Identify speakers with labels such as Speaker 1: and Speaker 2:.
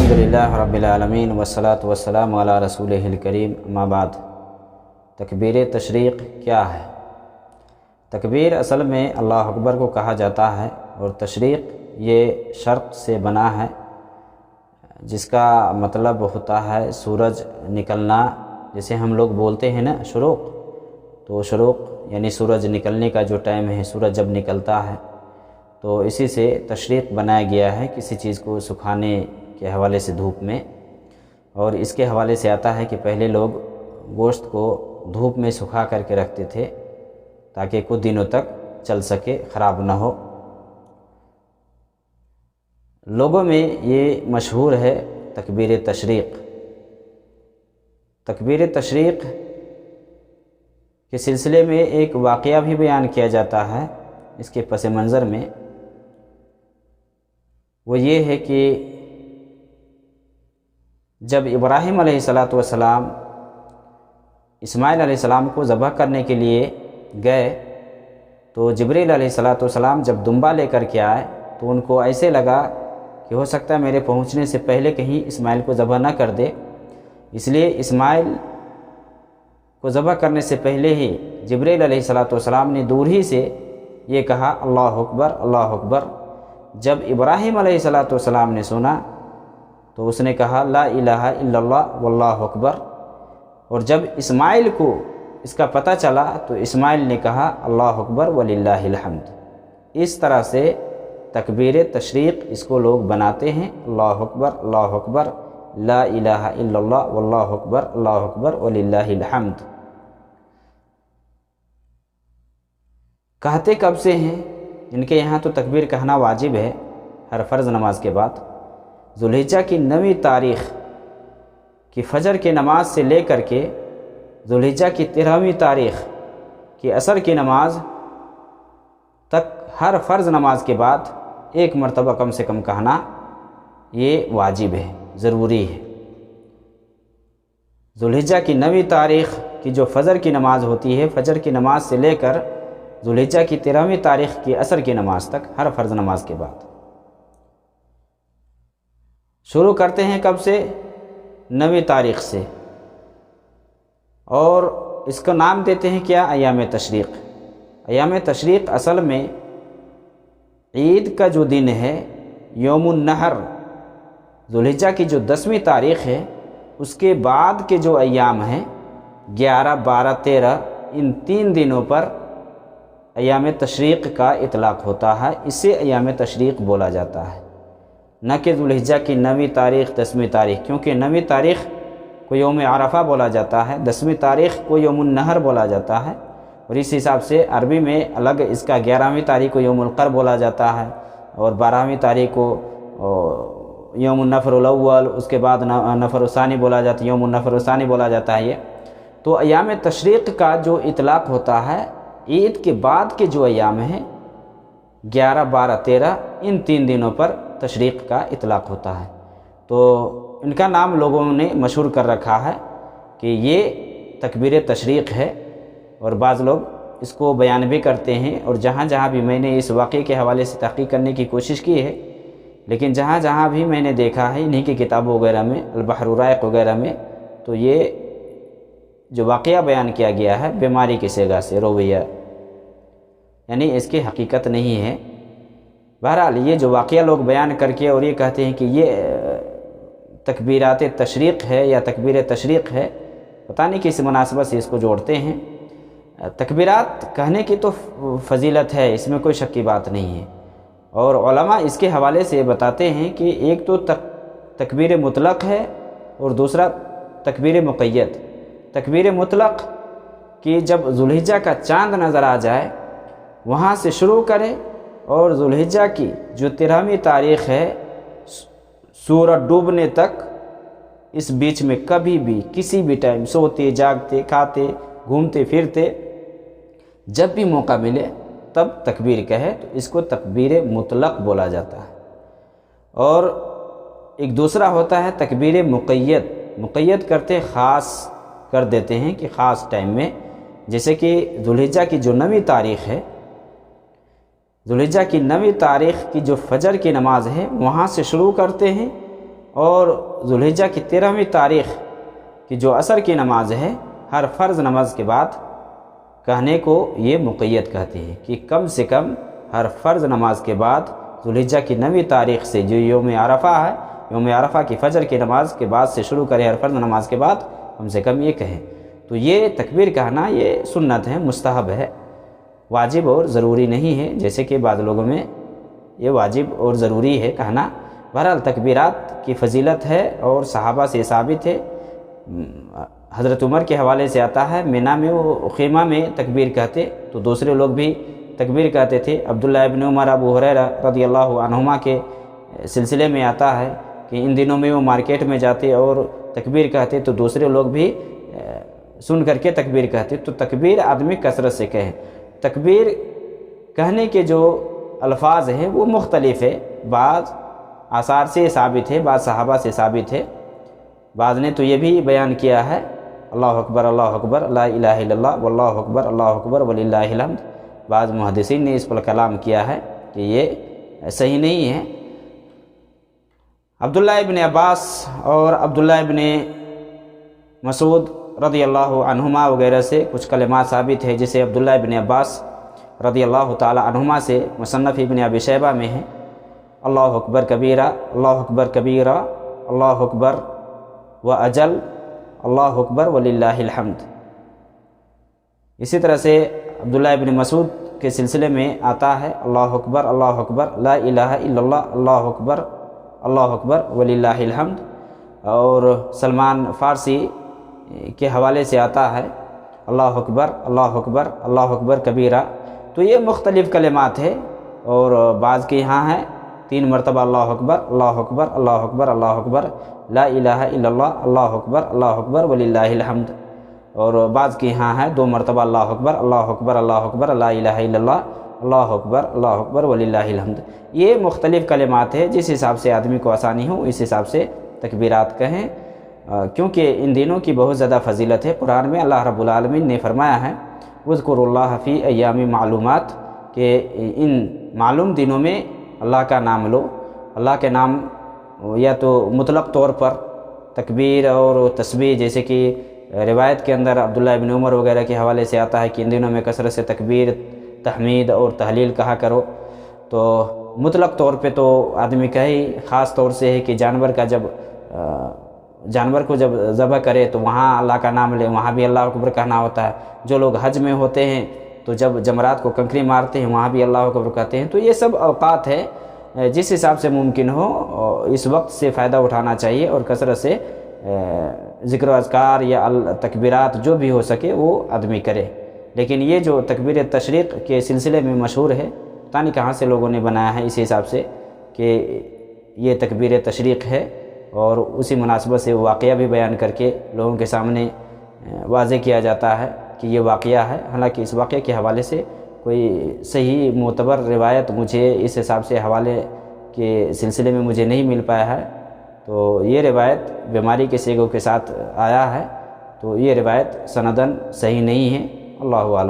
Speaker 1: الحمدللہ رب العالمین والصلاة والسلام علی رسولہ الکریم اما بعد۔ تکبیر تشریق کیا ہے؟ تکبیر اصل میں اللہ اکبر کو کہا جاتا ہے، اور تشریق یہ شرق سے بنا ہے، جس کا مطلب ہوتا ہے سورج نکلنا۔ جیسے ہم لوگ بولتے ہیں نا شروق، تو شروق یعنی سورج نکلنے کا جو ٹائم ہے، سورج جب نکلتا ہے، تو اسی سے تشریق بنایا گیا ہے، کسی چیز کو سکھانے کے حوالے سے دھوپ میں۔ اور اس کے حوالے سے آتا ہے کہ پہلے لوگ گوشت کو دھوپ میں سکھا کر کے رکھتے تھے تاکہ کچھ دنوں تک چل سکے، خراب نہ ہو۔ لوگوں میں یہ مشہور ہے تکبیر تشریق۔ تکبیر تشریق کے سلسلے میں ایک واقعہ بھی بیان کیا جاتا ہے اس کے پس منظر میں۔ وہ یہ ہے کہ جب ابراہیم علیہ السلام اسماعیل علیہ السلام کو ذبح کرنے کے لیے گئے، تو جبریل علیہ السلام جب دمبا لے کر کے آئے تو ان کو ایسے لگا کہ ہو سکتا ہے میرے پہنچنے سے پہلے کہیں اسماعیل کو ذبح نہ کر دے، اس لیے اسماعیل کو ذبح کرنے سے پہلے ہی جبریل علیہ السلام نے دور ہی سے یہ کہا اللہ اکبر اللہ اکبر۔ جب ابراہیم علیہ السلام نے سنا تو اس نے کہا لا الہ الا اللہ واللہ اکبر، اور جب اسماعیل کو اس کا پتہ چلا تو اسماعیل نے کہا اللہ اکبر وللہ الحمد۔ اس طرح سے تکبیر تشریق اس کو لوگ بناتے ہیں، اللہ اکبر لا الہ الا اللہ واللہ اکبر وللہ الحمد۔ کہتے کب سے ہیں؟ ان کے یہاں تو تکبیر کہنا واجب ہے ہر فرض نماز کے بعد۔ ذوالحجہ کی 9ویں تاریخ کی فجر کی نماز سے لے کر کے ذوالحجہ کی 13ویں تاریخ کی عصر کی نماز تک ہر فرض نماز کے بعد ایک مرتبہ کم سے کم کہنا یہ واجب ہے، ضروری ہے۔ ذوالحجہ کی 9ویں تاریخ کی جو فجر کی نماز ہوتی ہے، فجر کی نماز سے لے کر ذوالحجہ کی 13ویں تاریخ کی عصر کی نماز تک ہر فرض نماز کے بعد شروع کرتے ہیں۔ کب سے؟ 9ویں تاریخ سے، اور اس کا نام دیتے ہیں کیا؟ ایام تشریق۔ ایام تشریق اصل میں عید کا جو دن ہے، یوم النحر، ذوالحجہ کی جو 10ویں تاریخ ہے، اس کے بعد کے جو ایام ہیں 11، 12، 13، ان 3 دنوں پر ایام تشریق کا اطلاق ہوتا ہے، اسے ایام تشریق بولا جاتا ہے، نہ کہ ذوالحجہ کی 9ویں تاریخ 10ویں تاریخ، کیونکہ 9ویں تاریخ کو یوم عرفہ بولا جاتا ہے، 10ویں تاریخ کو یوم النحر بولا جاتا ہے، اور اس حساب سے عربی میں الگ اس کا 11ویں تاریخ کو یوم القر بولا جاتا ہے، اور 12ویں تاریخ کو یوم النفر الاول، اس کے بعد نفر الثانی بولا جاتا ہے، یوم النفر الثانی بولا جاتا ہے۔ یہ تو ایام تشریق کا جو اطلاق ہوتا ہے عید کے بعد کے جو ایام ہیں 11، 12، 13، ان 3 دنوں پر تشریق کا اطلاق ہوتا ہے۔ تو ان کا نام لوگوں نے مشہور کر رکھا ہے کہ یہ تکبیر تشریق ہے، اور بعض لوگ اس کو بیان بھی کرتے ہیں، اور جہاں جہاں بھی میں نے اس واقعے کے حوالے سے تحقیق کرنے کی کوشش کی ہے، لیکن جہاں جہاں بھی میں نے دیکھا ہے انہی کی کتابوں وغیرہ میں، البحر الرائق وغیرہ میں، تو یہ جو واقعہ بیان کیا گیا ہے بیماری کی صیغہ سے، رویہ، یعنی اس کی حقیقت نہیں ہے۔ بہرحال یہ جو واقعہ لوگ بیان کر کے اور یہ کہتے ہیں کہ یہ تکبیرات تشریق ہے یا تکبیر تشریق ہے، پتہ نہیں کس مناسبت سے اس کو جوڑتے ہیں۔ تکبیرات کہنے کی تو فضیلت ہے، اس میں کوئی شک کی بات نہیں ہے، اور علماء اس کے حوالے سے بتاتے ہیں کہ ایک تو تکبیر مطلق ہے، اور دوسرا تکبیر مقید۔ تکبیر مطلق کہ جب ذوالحجہ کا چاند نظر آ جائے وہاں سے شروع کرے، اور ذوالحجہ کی جو 13ویں تاریخ ہے سورج ڈوبنے تک، اس بیچ میں کبھی بھی کسی بھی ٹائم سوتے جاگتے کھاتے گھومتے پھرتے جب بھی موقع ملے تب تکبیر کہے، تو اس کو تکبیر مطلق بولا جاتا ہے۔ اور ایک دوسرا ہوتا ہے تکبیر مقید۔ مقید کرتے خاص کر دیتے ہیں کہ خاص ٹائم میں، جیسے کہ ذوالحجہ کی جو 9ویں تاریخ ہے، ذوالحجہ کی 9ویں تاریخ کی جو فجر کی نماز ہے وہاں سے شروع کرتے ہیں، اور ذوالحجہ کی 13ویں تاریخ کی جو عصر کی نماز ہے ہر فرض نماز کے بعد کہنے کو یہ مقید کہتے ہیں کہ کم سے کم ہر فرض نماز کے بعد ذوالحجہ کی 9ویں تاریخ سے جو یوم عرفہ ہے، یوم عرفہ کی فجر کی نماز کے بعد سے شروع کریں، ہر فرض نماز کے بعد کم سے کم یہ کہیں۔ تو یہ تکبیر کہنا یہ سنت ہے، مستحب ہے، واجب اور ضروری نہیں ہے جیسے کہ بعض لوگوں میں یہ واجب اور ضروری ہے کہنا۔ بہرحال تکبیرات کی فضیلت ہے اور صحابہ سے ثابت ہے۔ حضرت عمر کے حوالے سے آتا ہے مینا میں وہ خیمہ میں تکبیر کہتے تو دوسرے لوگ بھی تکبیر کہتے تھے۔ عبداللہ ابن عمر ابو ہریرہ رضی اللہ عنہما کے سلسلے میں آتا ہے کہ ان دنوں میں وہ مارکیٹ میں جاتے اور تکبیر کہتے تو دوسرے لوگ بھی سن کر کے تکبیر کہتے۔ تو تکبیر آدمی کثرت سے کہیں۔ تکبیر کہنے کے جو الفاظ ہیں وہ مختلف ہے، بعض آثار سے ثابت ہے، بعض صحابہ سے ثابت ہے، بعض نے تو یہ بھی بیان کیا ہے اللہ اکبر لا الہ الا اللہ واللہ اکبر وللہ الحمد۔ بعض محدثین نے اس پر کلام کیا ہے کہ یہ صحیح نہیں ہے۔ عبداللہ ابن عباس اور عبداللہ ابن مسعود رضی اللہ عنہما وغیرہ سے کچھ کلمات ثابت ہے، جسے عبداللہ ابن عباس رضی اللہ تعالی عنہما سے مصنف ابن ابی شیبہ میں ہے اللہ اکبر کبیرہ، اللہ اکبر و اجل، اللہ اکبر وللہ الحمد۔ اسی طرح سے عبداللہ ابن مسعود کے سلسلے میں آتا ہے اللہ اکبر لا الہ الا اللہ، اللہ اکبر وللہ الحمد۔ اور سلمان فارسی کے حوالے سے آتا ہے اللہ اکبر کبیرہ۔ تو یہ مختلف کلمات ہے، اور بعض کے یہاں ہے 3 مرتبہ اللہ اکبر لا الہ الا اللہ اکبر وللہ الحمد، اور بعض کے یہاں ہے 2 مرتبہ اللہ اکبر لا الہ الا اللہ اکبر وللہ الحمد۔ یہ مختلف کلمات ہے، جس حساب سے آدمی کو آسانی ہو اس حساب سے تکبیرات کہیں، کیونکہ ان دنوں کی بہت زیادہ فضیلت ہے۔ قرآن میں اللہ رب العالمین نے فرمایا ہے اذکروا اللہ فی ایام معلومات، کہ ان معلوم دنوں میں اللہ کا نام لو۔ اللہ کے نام یا تو مطلق طور پر تکبیر اور تسبیح، جیسے کہ روایت کے اندر عبداللہ ابن عمر وغیرہ کے حوالے سے آتا ہے کہ ان دنوں میں کثرت سے تکبیر، تحمید اور تحلیل کہا کرو۔ تو مطلق طور پہ تو آدمی کہے، خاص طور سے ہے کہ جانور کو جب ذبح کرے تو وہاں اللہ کا نام لے، وہاں بھی اللہ اکبر کہنا ہوتا ہے۔ جو لوگ حج میں ہوتے ہیں تو جب جمرات کو کنکری مارتے ہیں وہاں بھی اللہ اکبر کہتے ہیں۔ تو یہ سب اوقات ہے، جس حساب سے ممکن ہو اس وقت سے فائدہ اٹھانا چاہیے، اور کثرت سے ذکر و اذکار یا تکبیرات جو بھی ہو سکے وہ آدمی کرے۔ لیکن یہ جو تکبیر تشریق کے سلسلے میں مشہور ہے، پتہ نہیں کہاں سے لوگوں نے بنایا ہے اس حساب سے کہ یہ تکبیر تشریق ہے، اور اسی مناسبت سے واقعہ بھی بیان کر کے لوگوں کے سامنے واضح کیا جاتا ہے کہ یہ واقعہ ہے۔ حالانکہ اس واقعے کے حوالے سے کوئی صحیح معتبر روایت مجھے اس حساب سے حوالے کے سلسلے میں مجھے نہیں مل پایا ہے۔ تو یہ روایت بیماری کے سیغوں کے ساتھ آیا ہے، تو یہ روایت سندن صحیح نہیں ہے، اللہ اعلم۔